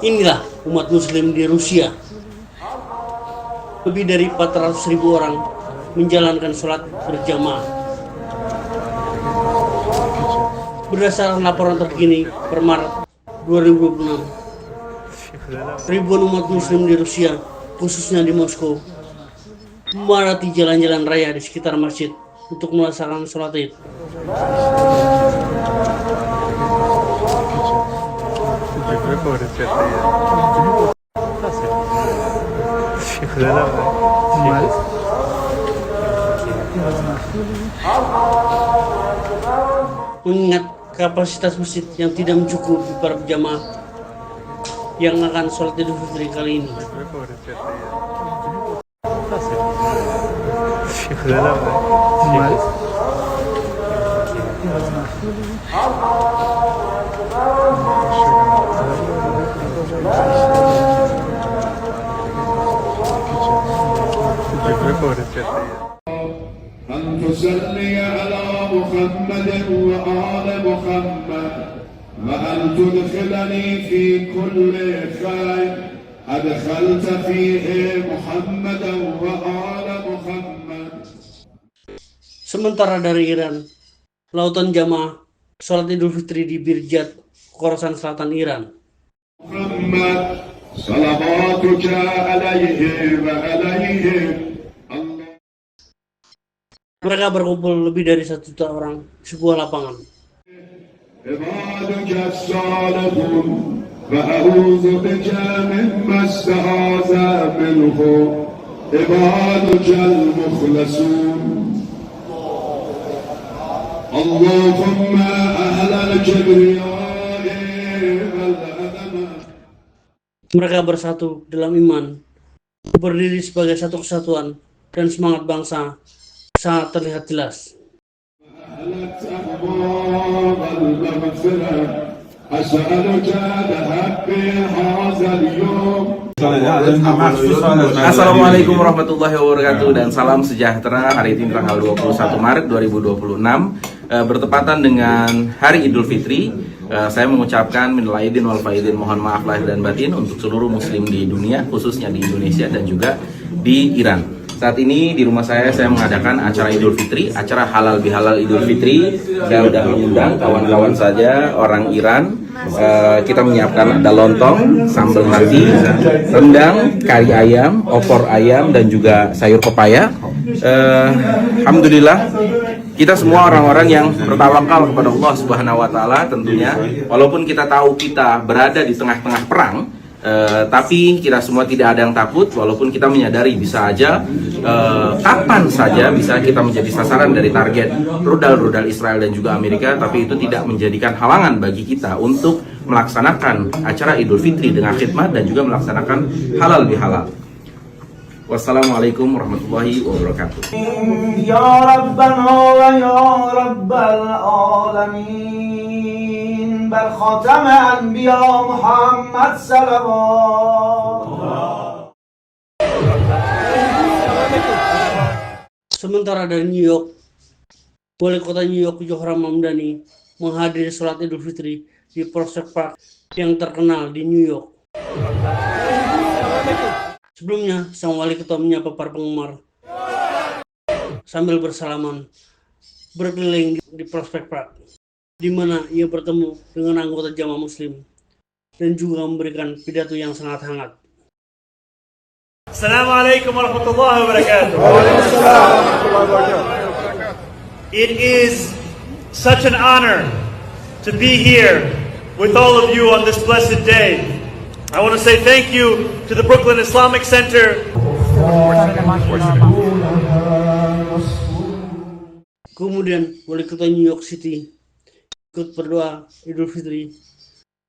Inilah umat muslim di Rusia. Lebih dari 400.000 orang menjalankan sholat berjamaah. Berdasarkan laporan terkini per Maret 2026, ribuan umat muslim di Rusia, khususnya di Moskow, memadati jalan-jalan raya di sekitar masjid untuk melaksanakan sholat Id. Mengingat kapasitas masjid yang tidak mencukupi para jamaah yang akan sholat Idul Fitri kali ini. أن تصلي على محمد وآل محمد وأن تدخلني في كل خير أدخلت فيه محمدا وآل محمد. Sementara dari Iran, lautan jamaah sholat Idul Fitri di Birjat, Khorasan Selatan Iran. محمد صلواتك عليه وعليهم. Mereka berkumpul lebih dari 1 juta orang di sebuah lapangan. عبادك الصالحون وأعوذ بك مما استعاذ منه عبادك المخلصون اللهم أهل الكبرياء والعظمة. Mereka bersatu dalam iman, berdiri sebagai satu kesatuan, dan semangat bangsa sangat terlihat jelas. Assalamualaikum warahmatullahi wabarakatuh dan salam sejahtera. Hari ini tanggal 21 Maret 2026 bertepatan dengan Hari Idul Fitri. Saya mengucapkan minal aidin wal faidin, mohon maaf lahir dan batin untuk seluruh muslim di dunia, khususnya di Indonesia dan juga di Iran. Saat ini di rumah saya mengadakan acara Idul Fitri, acara halal bihalal Idul Fitri. Saya sudah mengundang kawan-kawan saja orang Iran. Kita menyiapkan ada lontong, sambal nasi, rendang, kari ayam, opor ayam, dan juga sayur pepaya. Alhamdulillah, kita semua orang-orang yang bertawakal kepada Allah Subhanahu wa Ta'ala tentunya. Walaupun kita tahu kita berada di tengah-tengah perang, tapi kita semua tidak ada yang takut, walaupun kita menyadari bisa aja kapan saja bisa kita menjadi sasaran dari target rudal-rudal Israel dan juga Amerika, tapi itu tidak menjadikan halangan bagi kita untuk melaksanakan acara Idul Fitri dengan khidmat dan juga melaksanakan halal bihalal. Wassalamualaikum warahmatullahi wabarakatuh. Ya Rabbana wa ya Rabbal alamin, bal khatam anbiya Muhammad sallallahu. Sementara dari New York, Wali Kota New York Zohran Mamdani menghadiri sholat Idul Fitri di Prospect Park yang terkenal di New York. Sebelumnya, sang wali kota menyapa para penggemar sambil bersalaman berkeliling di Prospect Park, di mana ia bertemu dengan anggota jamaah muslim dan juga memberikan pidato yang sangat hangat. Assalamualaikum warahmatullahi wabarakatuh. It is such an honor to be here with all of you on this blessed day. I want to say thank you to the Brooklyn Islamic Center. Kemudian Wali Kota New York City ikut berdoa Idul Fitri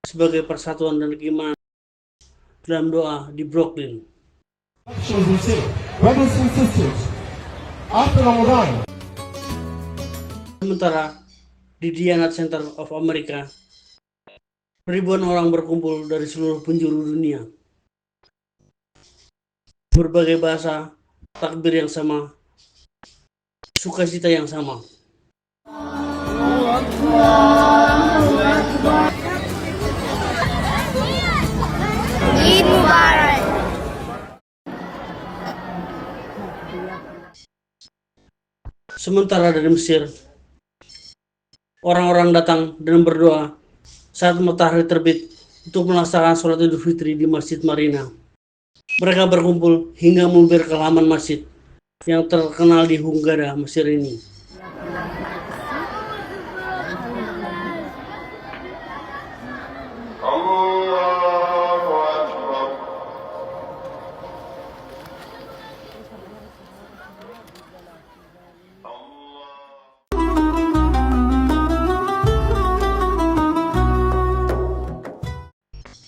sebagai persatuan dan keimanan dalam doa di Brooklyn. Sementara di Diyanat Center of America, ribuan orang berkumpul dari seluruh penjuru dunia. Berbagai bahasa, takbir yang sama, sukacita yang sama. Sementara dari Mesir, orang-orang datang dan berdoa saat matahari terbit untuk melaksanakan sholat Idul Fitri di Masjid Marina. Mereka berkumpul hingga mampir ke halaman masjid yang terkenal di Hurghada, Mesir ini.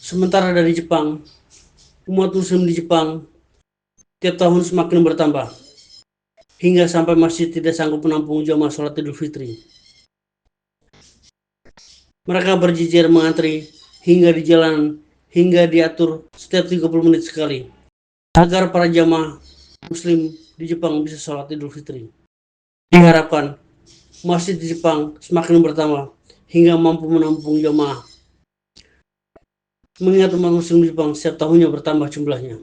Sementara dari Jepang, umat muslim di Jepang tiap tahun semakin bertambah, hingga sampai masjid tidak sanggup menampung jamaah sholat Idul Fitri. Mereka berjejer mengantri hingga di jalan, hingga diatur setiap 30 menit sekali, agar para jamaah muslim di Jepang bisa sholat Idul Fitri. Diharapkan masjid di Jepang semakin bertambah hingga mampu menampung jamaah, mengingat umat muslim di Jepang setiap tahunnya bertambah jumlahnya.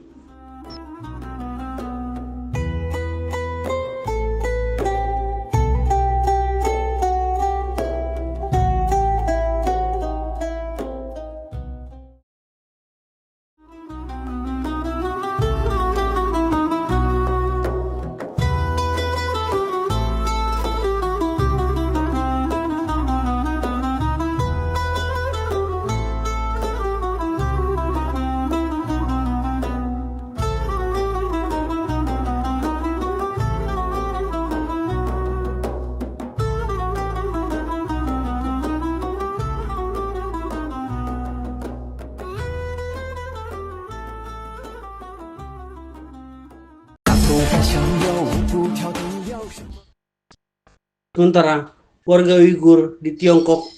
Sementara warga Uighur di Tiongkok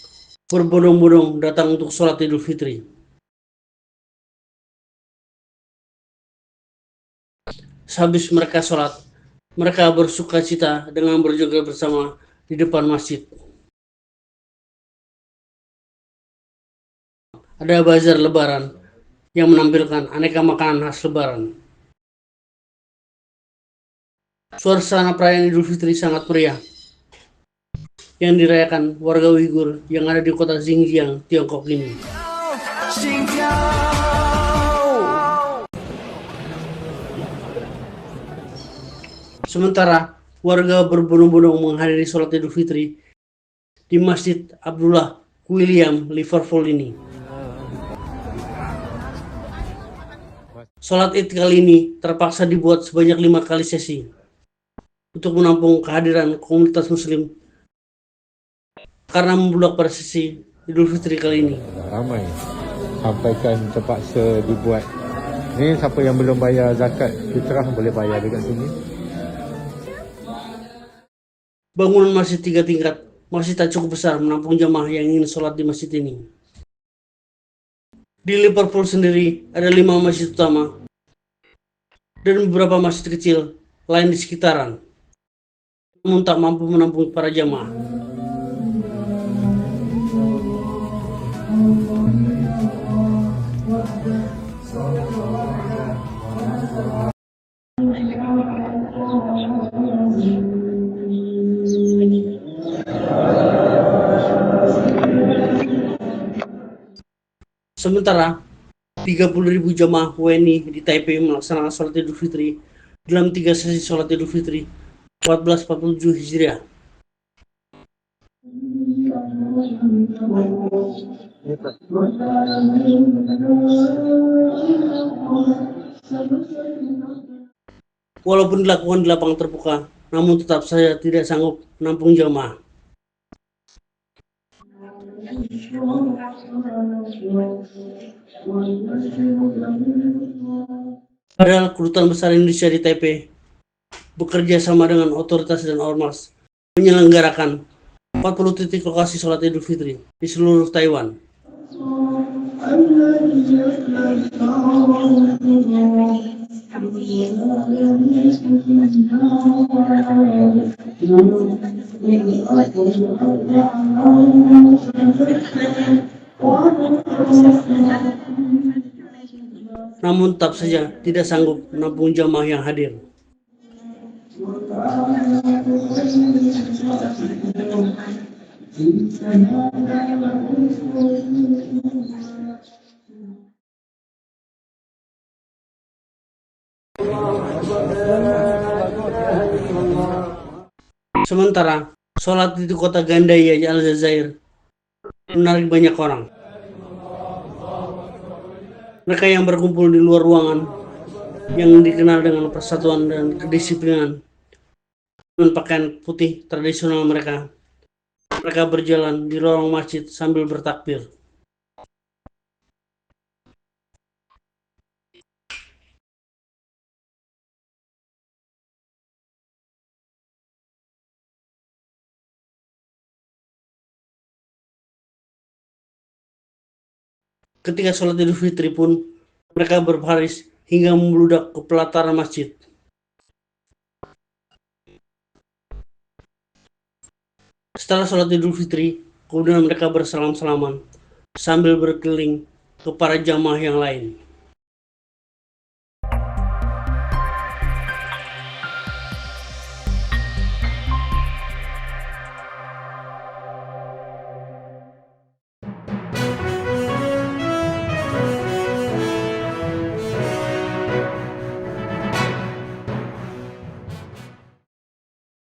berbondong-bondong datang untuk sholat Idul Fitri. Sehabis mereka sholat, mereka bersuka cita dengan berjoget bersama di depan masjid. Ada bazar lebaran yang menampilkan aneka makanan khas lebaran. Suasana perayaan Idul Fitri sangat meriah yang dirayakan warga Uighur yang ada di kota Xinjiang, Tiongkok ini. Sementara warga berbondong-bondong menghadiri sholat Idul Fitri di Masjid Abdullah William Liverpool ini. Sholat Id kali ini terpaksa dibuat sebanyak 5 kali sesi untuk menampung kehadiran komunitas muslim karena membludak pada sesi Idul Fitri kali ini. Ramai sampaikan terpaksa dibuat. Ni siapa yang belum bayar zakat fitrah boleh bayar dekat sini. Bangunan masjid 3 tingkat masih tak cukup besar menampung jamaah yang ingin sholat di masjid ini. Di Liverpool sendiri ada 5 masjid utama dan beberapa masjid kecil lain di sekitaran, namun tak mampu menampung para jamaah. Sementara 30.000 jamaah WNI di Taipei melaksanakan sholat Idul Fitri dalam 3 sesi sholat Idul Fitri 1447 Hijriah. Walaupun dilakukan di lapangan terbuka, namun tetap saja tidak sanggup menampung jamaah. Padahal Kedutaan Besar Indonesia di Taipei bekerja sama dengan otoritas dan ormas menyelenggarakan 40 titik lokasi sholat Idul Fitri di seluruh Taiwan. Namun tetap saja tidak sanggup menampung jamaah yang hadir. Sementara sholat di kota Gandaya, Aljazair menarik banyak orang. Mereka yang berkumpul di luar ruangan yang dikenal dengan persatuan dan kedisiplinan dengan pakaian putih tradisional mereka. Mereka berjalan di lorong masjid sambil bertakbir. Ketika sholat Idul Fitri pun, mereka berbaris hingga membludak ke pelataran masjid. Setelah sholat Idul Fitri, kemudian mereka bersalam-salaman sambil berkeliling ke para jamaah yang lain.